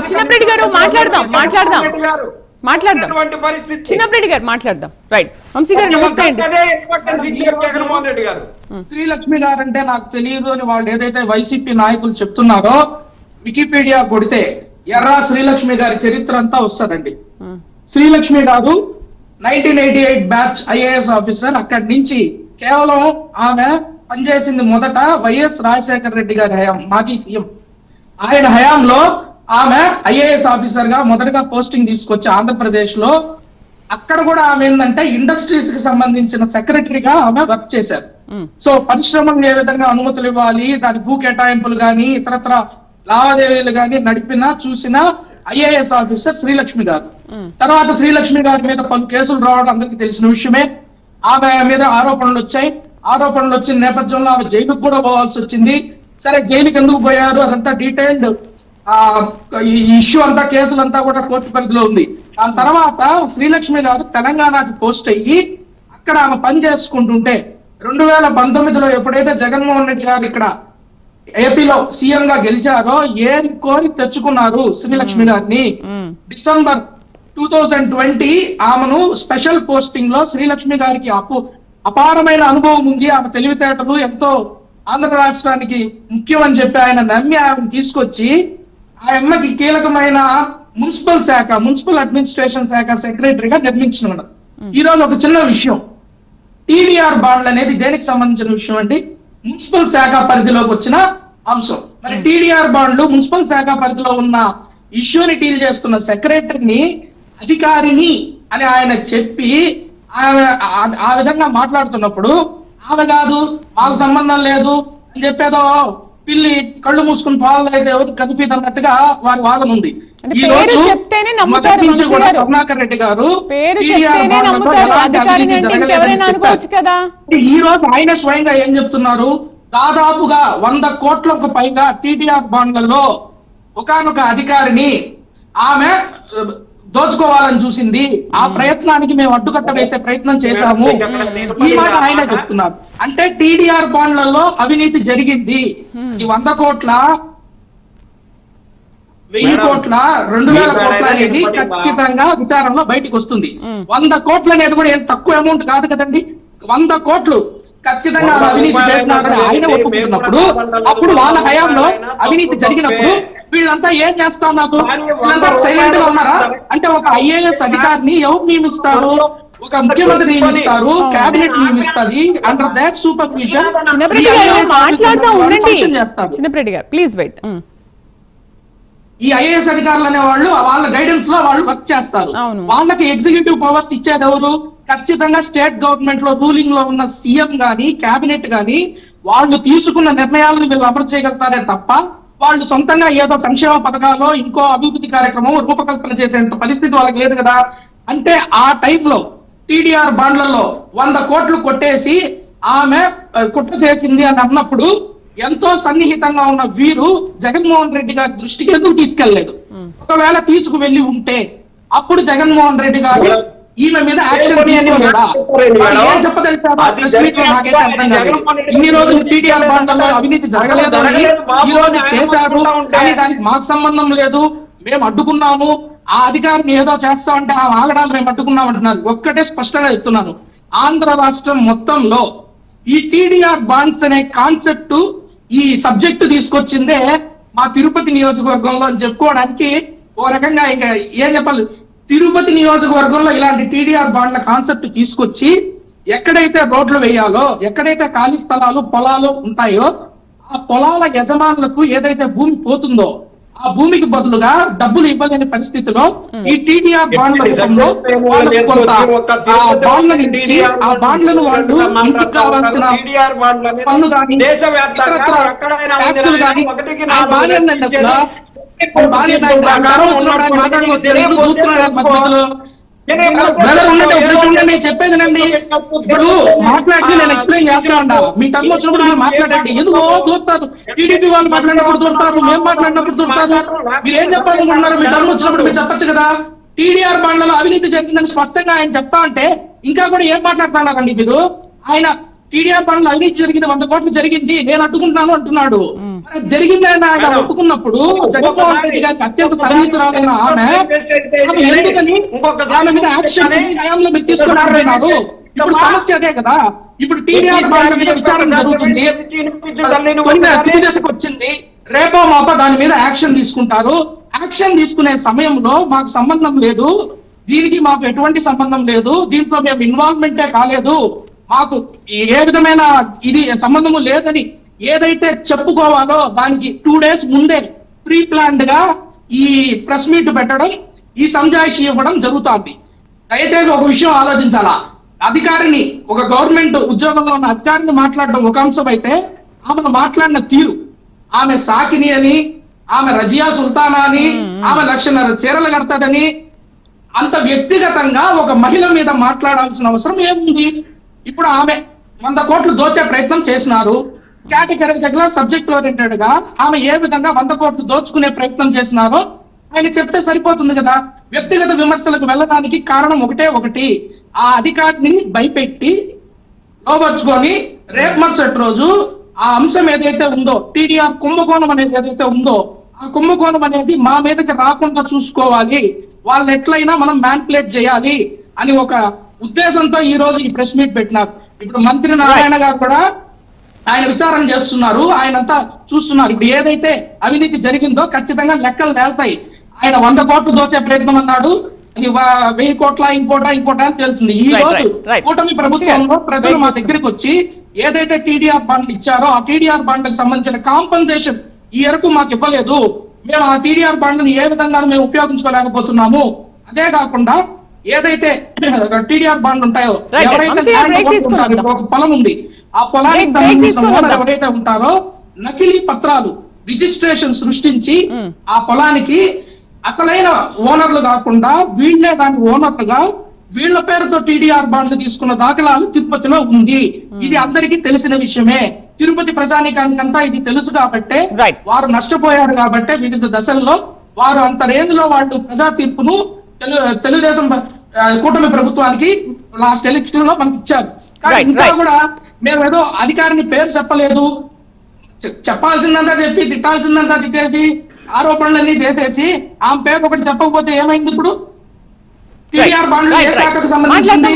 చిన్నప్పటి గారు మాట్లాడదాం చిన్నప్పటి గారు మాట్లాడదాం. రైట్, వంశీ గారు నమస్తే అండి. జగన్మోహన్ రెడ్డి గారు శ్రీలక్ష్మి గారు అంటే నాకు తెలియదు అని వాళ్ళు ఏదైతే వైసీపీ నాయకులు చెప్తున్నారో వికీపీడియా కొడితే ఎర్రా శ్రీలక్ష్మి గారి చరిత్ర అంతా వస్తుందండి. శ్రీలక్ష్మి గారు 1988 బ్యాచ్ ఐఏఎస్ ఆఫీసర్. అక్కడి నుంచి కేవలం ఆమె పనిచేసింది మొదట వైఎస్ రాజశేఖర రెడ్డి గారి హయాం, మాజీ సీఎం. ఆయన హయాంలో ఆమె ఐఏఎస్ ఆఫీసర్ గా మొదటగా పోస్టింగ్ తీసుకొచ్చి ఆంధ్రప్రదేశ్ లో అక్కడ కూడా ఆమె ఏంటంటే ఇండస్ట్రీస్ కి సంబంధించిన సెక్రటరీగా ఆమె వర్క్ చేశారు. సో పరిశ్రమలు ఏ విధంగా అనుమతులు ఇవ్వాలి, దాని భూ కేటాయింపులు గాని ఇతరత్ర లావాదేవీలు గాని నడిపినా చూసిన ఐఏఎస్ ఆఫీసర్ శ్రీలక్ష్మి గారు. తర్వాత శ్రీలక్ష్మి గారి మీద పలు కేసులు రావడం అందరికీ తెలిసిన విషయమే. ఆమె మీద ఆరోపణలు వచ్చాయి. ఆరోపణలు వచ్చిన నేపథ్యంలో ఆమె జైలుకు కూడా పోవాల్సి వచ్చింది. సరే, జైలుకి ఎందుకు పోయారు అదంతా డీటెయిల్డ్ ఈ ఇష్యూ అంతా, కేసులంతా కూడా కోర్టు పరిధిలో ఉంది. దాని తర్వాత శ్రీలక్ష్మి గారు తెలంగాణకి పోస్ట్ అయ్యి అక్కడ ఆమె పని చేసుకుంటుంటే 2019లో ఎప్పుడైతే జగన్మోహన్ రెడ్డి గారు ఇక్కడ ఏపీలో సీఎం గా గెలిచారో ఏరి కోరి తెచ్చుకున్నారు శ్రీలక్ష్మి గారిని. డిసెంబర్ 2020 ఆమెను స్పెషల్ పోస్టింగ్ లో శ్రీలక్ష్మి గారికి అపారమైన అనుభవం ఉంది, ఆమె తెలివితేటలు ఎంతో ఆంధ్ర రాష్ట్రానికి ముఖ్యం అని చెప్పి ఆయన నమ్మి ఆమెను తీసుకొచ్చి ఆ అమ్మకి కీలకమైన మున్సిపల్ అడ్మినిస్ట్రేషన్ శాఖ సెక్రటరీగా నిర్మించినాడు. ఈ రోజు ఒక చిన్న విషయం, టీడీఆర్ బాండ్లు అనేది దేనికి సంబంధించిన విషయం అండి? మున్సిపల్ శాఖ పరిధిలోకి వచ్చిన అంశం. మరి టీడీఆర్ బాండ్లు మున్సిపల్ శాఖ పరిధిలో ఉన్న ఇష్యూని డీల్ చేస్తున్న సెక్రటరీని అధికారిని అని ఆయన చెప్పి ఆ విధంగా మాట్లాడుతున్నప్పుడు ఆమె కాదు, మాకు సంబంధం లేదు అని చెప్పేదో పిల్లి కళ్ళు మూసుకుని పాలు అయితే ఎవరికి కనిపిది అన్నట్టుగా వారి వాదన ఉంది. ఈ రోజు మొదటి నుంచి కూడా కరుణాకర్ రెడ్డి గారు ఈ రోజు ఆయన స్వయంగా ఏం చెప్తున్నారు, దాదాపుగా 100 కోట్లకు పైగా టీడీఆర్ బాండ్లలో ఒకానొక అధికారిని ఆమె దోచుకోవాలని చూసింది, ఆ ప్రయత్నానికి మేము అడ్డుకట్ట వేసే ప్రయత్నం చేశాము, ఈ మాట ఆయన చెప్తున్నారు. అంటే టీడీఆర్ బాండ్లలో అవినీతి జరిగింది. ఈ 100 కోట్ల 1000 కోట్ల 2000 కోట్ల అనేది ఖచ్చితంగా విచారణలో బయటకు వస్తుంది. 100 కోట్లు అనేది కూడా ఏం తక్కువ అమౌంట్ కాదు కదండి. 100 కోట్లు ఖచ్చితంగా అవినీతి చేసినారని ఆయన ఒప్పుకుంటున్నప్పుడు, అప్పుడు వాళ్ళ హయాంలో అవినీతి జరిగినప్పుడు వీళ్ళంతా ఏం చేస్తాం, నాకు వీళ్ళంతా సైలెంట్ గా ఉన్నారా? అంటే ఒక ఐఏఎస్ అధికారిని ఎవరు నియమిస్తారు? ఒక ముఖ్యమంత్రి నియమిస్తారు, కేబినెట్ నియమిస్తుంది. అండర్ దాట్ సూపర్విజన్ ఈ ఐఏఎస్ అధికారులు అనే వాళ్ళు వాళ్ళ గైడెన్స్ లో వాళ్ళు వర్క్ చేస్తారు. వాళ్ళకి ఎగ్జిక్యూటివ్ పవర్స్ ఇచ్చేది ఎవరు? ఖచ్చితంగా స్టేట్ గవర్నమెంట్ లో రూలింగ్ లో ఉన్న సీఎం గాని కేబినెట్ గాని వాళ్ళు తీసుకున్న నిర్ణయాలను వీళ్ళు అమలు చేయగలుగుతారే తప్ప వాళ్ళు సొంతంగా ఏదో సంక్షేమ పథకాలు ఇంకో అభివృద్ధి కార్యక్రమం రూపకల్పన చేసేంత పరిస్థితి వాళ్ళకి లేదు కదా. అంటే ఆ టైంలో టీడీఆర్ బాండ్లలో 100 కోట్లు కొట్టేసి ఆమె కుట్ర చేసింది అని అన్నప్పుడు ఎంతో సన్నిహితంగా ఉన్న వీరు జగన్మోహన్ రెడ్డి గారి దృష్టికి ఎందుకు తీసుకెళ్లలేదు? ఒకవేళ తీసుకువెళ్లి ఉంటే అప్పుడు జగన్మోహన్ రెడ్డి గారు ఈమె మీద యాక్షన్ తీసుకోలేదా? ఏం చెప్పదలిచారు? నాకైతే అర్థం కాలేదు. ఇన్ని రోజులు టీడీఆర్ బాండ్లలో అవినీతి జరగలేదు అని ఈ రోజు చేశారు, కానీ దానికి మాకు సంబంధం లేదు, మేము అడ్డుకున్నాము, ఆ అధికారిని ఏదో చేస్తామంటే ఆ ఆగడాలు మేము అడ్డుకున్నాం అంటున్నారు. ఒక్కటే స్పష్టంగా చెప్తున్నాను, ఆంధ్ర రాష్ట్రం మొత్తంలో ఈ టీడీఆర్ బాండ్స్ అనే కాన్సెప్ట్ ఈ సబ్జెక్టు తీసుకొచ్చిందే మా తిరుపతి నియోజకవర్గంలో అని చెప్పుకోవడానికి ఓ రకంగా ఇంకా ఏం చెప్పాలి. తిరుపతి నియోజకవర్గంలో ఇలాంటి టీడీఆర్ బాండ్ల కాన్సెప్ట్ తీసుకొచ్చి ఎక్కడైతే రోడ్లు వేయాలో, ఎక్కడైతే ఖాళీ స్థలాలు పొలాలు ఉంటాయో ఆ పొలాల యజమానులకు ఏదైతే భూమి పోతుందో ఆ భూమికి బదులుగా డబ్బులు ఇవ్వలేని పరిస్థితిలో ఈ టీడీఆర్ బాండ్ల రూపంలో వాళ్ళకు కొంత బాండ్లను ఇచ్చి ఆ బాండ్లను వాళ్ళు ఇంటికి కావాల్సిన పన్ను కానీ ట్యాక్సులు కానీ బాధ్యత అసలు చెప్పేదినండి. ఇప్పుడు మాట్లాడితే నేను ఎక్స్ప్లెయిన్ చేస్తా ఉంటా, మీ టర్మ్ వచ్చినప్పుడు మీరు మాట్లాడండి. ఎందుకో దూరుతారు, టీడీపీ వాళ్ళు మాట్లాడినప్పుడు దూరుతారు, మేము మాట్లాడినప్పుడు దూరుతారు. మీరు ఏం చెప్పాలనుకుంటున్నారు? మీ టర్మ్ వచ్చినప్పుడు మీరు చెప్పచ్చు కదా. టీడీఆర్ బాండ్లలో అవినీతి జరిగిందని స్పష్టంగా ఆయన చెప్తా అంటే ఇంకా కూడా ఏం మాట్లాడుతున్నారండి మీరు? ఆయన టీడీఆర్ బాండ్లో అవినీతి జరిగింది, 100 కోట్లు జరిగింది, నేను అడ్డుకుంటున్నాను అంటున్నాడు. మరి జరిగిందని ఆయన ఒప్పుకున్నప్పుడు జగన్మోహన్ రెడ్డి గారికి అత్యంత సన్నిహితురాలైన ఆమె ఎందుకని ఆమె మీద యాక్షన్ న్యాయంలో మీరు తీసుకున్నారు? ఇప్పుడు సమస్య అదే కదా. ఇప్పుడు టీడీఆర్ బాండ్ల మీద విచారణ జరుగుతుంది, తుది దశకు వచ్చింది. రేపో మాపో దాని మీద యాక్షన్ తీసుకుంటారు. యాక్షన్ తీసుకునే సమయంలో మాకు సంబంధం లేదు, దీనికి మాకు ఎటువంటి సంబంధం లేదు, దీంట్లో మేము ఇన్వాల్వ్మెంటే కాలేదు, మాకు ఏ విధమైన ఇది సంబంధము లేదని ఏదైతే చెప్పుకోవాలో దానికి 2 days ముందే ప్రీ ప్లాన్డ్ గా ఈ ప్రెస్ మీట్ పెట్టడం, ఈ సంజాయిషి ఇవ్వడం జరుగుతుంది. దయచేసి ఒక విషయం ఆలోచించాలా. అధికారిని, ఒక గవర్నమెంట్ ఉద్యోగంలో ఉన్న అధికారిని మాట్లాడడం ఒక అంశం అయితే, ఆమెను మాట్లాడిన తీరు, ఆమె సాకిని అని, ఆమె రజియా సుల్తానా అని, ఆమె 1,00,000 చీరలు కడతాదని, అంత వ్యక్తిగతంగా ఒక మహిళ మీద మాట్లాడాల్సిన అవసరం ఏముంది? ఇప్పుడు ఆమె 100 కోట్లు దోచే ప్రయత్నం చేసినారు. కేటగిరికల్ సబ్జెక్ట్ ఓరియంటెడ్ గా ఆమె ఏ విధంగా 100 కోట్లు దోచుకునే ప్రయత్నం చేసినారో ఆయన చెప్తే సరిపోతుంది కదా. వ్యక్తిగత విమర్శలకు వెళ్ళడానికి కారణం ఒకటి, ఆ అధికారిని భయపెట్టి లోబర్చుకొని రేపు మరుసటి రోజు ఆ అంశం ఏదైతే ఉందో, టీడీఆర్ కుంభకోణం అనేది ఏదైతే ఉందో, ఆ కుంభకోణం అనేది మా మీదకి రాకుండా చూసుకోవాలి, వాళ్ళు ఎట్లయినా మనం మ్యానిపులేట్ చేయాలి అని ఒక ఉద్దేశంతో ఈ రోజు ఈ ప్రెస్ మీట్ పెట్టినారు. ఇప్పుడు మంత్రి నారాయణ గారు కూడా ఆయన విచారణ చేస్తున్నారు, ఆయనంతా చూస్తున్నారు. ఇప్పుడు ఏదైతే అవినీతి జరిగిందో ఖచ్చితంగా లెక్కలు తేల్తాయి. ఆయన 100 కోట్లు దోచే ప్రయత్నం అన్నాడు, అది 1000 కోట్ల ఇంకోట అని తెలుస్తుంది. ఈ రోజు కూటమి ప్రభుత్వంలో ప్రజలు మా దగ్గరికి వచ్చి ఏదైతే టీడీఆర్ బాండ్లు ఇచ్చారో ఆ టీడీఆర్ బాండ్లకు సంబంధించిన కాంపన్సేషన్ ఈ వరకు మాకు ఇవ్వలేదు, మేము ఆ టీడీఆర్ బాండ్లను ఏ విధంగా మేము ఉపయోగించుకోలేకపోతున్నాము. అదే కాకుండా ఏదైతే టీడీఆర్ బాండ్లు ఉంటాయో, ఎవరైతే ఒక పొలం ఉంది, ఆ పొలానికి సంబంధించిన ఓనర్ ఎవరైతే ఉంటారో నకిలీ పత్రాలు రిజిస్ట్రేషన్ సృష్టించి ఆ పొలానికి అసలైన ఓనర్లు కాకుండా వీళ్లే దాని ఓనర్లుగా వీళ్ల పేరుతో టీడీఆర్ బాండ్లు తీసుకున్న దాఖలాలు తిరుపతిలో ఉంది. ఇది అందరికీ తెలిసిన విషయమే. తిరుపతి ప్రజానీకానికంతా ఇది తెలుసు కాబట్టే వారు నష్టపోయారు కాబట్టే వివిధ దశల్లో వారు అంత రేంజ్ లో వాళ్ళు ప్రజా తీర్పును తెలుగుదేశం కూటమి ప్రభుత్వానికి లాస్ట్ ఎలక్షన్ లో మనకి ఇచ్చారు. కానీ ఇంకా కూడా మేము ఏదో అధికారిని పేరు చెప్పలేదు, చెప్పాల్సిందంతా చెప్పి తిట్టాల్సిందంతా తిట్టేసి ఆరోపణలన్నీ చేసేసి ఆమె పేరు ఒకటి చెప్పకపోతే ఏమైంది? ఇప్పుడు టీడీఆర్ బాండ్లు ఏ శాఖకు సంబంధించింది?